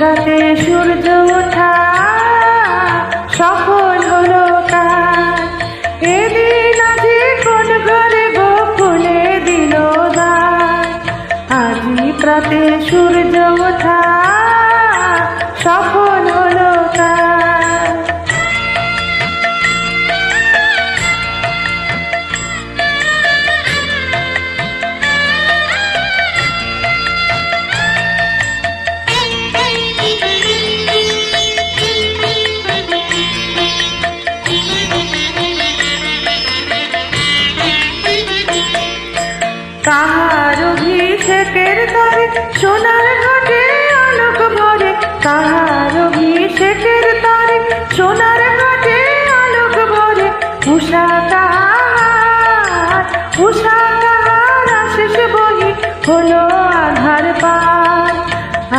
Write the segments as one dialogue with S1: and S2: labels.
S1: প্রাতে সূর্য ওঠা সফল হলো কাজ। এদিন আজি কোন ঘরে গো খুলে দিল দ্বার। আজি প্রাতে সূর্য ওঠা সফল হলো কাজ। কাহার অভিষেকের তরে সোনার ঘাটে আলোক ভরে। কাহার অভিষেকের তরে সোনার ঘাটে আলোক ভরে। উষা কাহার আশিস বহি হলো আধার পার।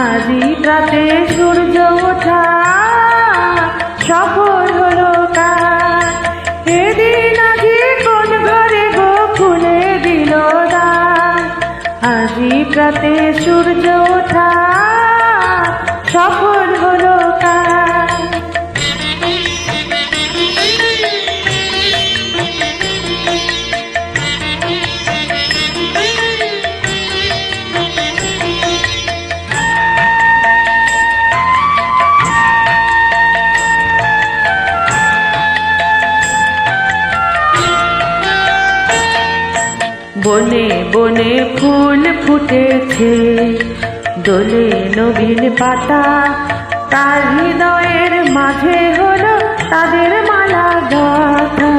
S1: আজি প্রাতে সূর্য ওঠা সফল হলো কাজ। এদিন আজি কোন ঘরে গো খুলে দিল দ্বার। আজি প্রাতে সূর্য ওঠা সফল হলো কাজ। বনে বনে ফুল ফুটেছে, দোলে নবীন পাতা। তার হৃদয়ের মাঝে হলো তাদের মালা গাঁথা।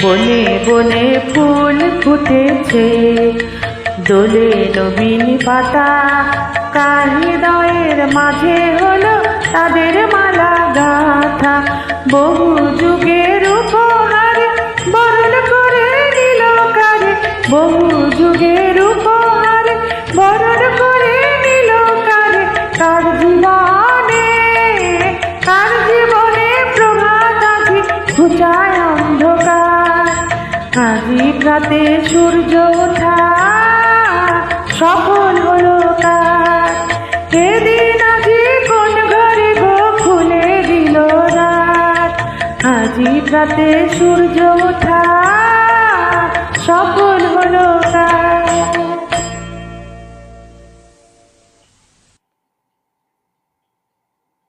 S1: বনে বনে ফুল ফুটেছে, দোলে নবীন পাতা। কার হৃদয়ের মাঝে হলো তাদের মালা গাঁথা। বহু যুগের উপহারে বরণ করে নিল কারে। বহু যুগের উপহারে বরণ করে নিল কারে। কার জীবনে প্রভাত আজি ঘুচায় অন্ধকার। আজি প্রাতে সূর্য ওঠা সফল হলো কাজ। এদিন আজি কোন ঘরে গো খুলে দিল দ্বার। আজি প্রাতে সূর্য ওঠা সফল হলো কাজ।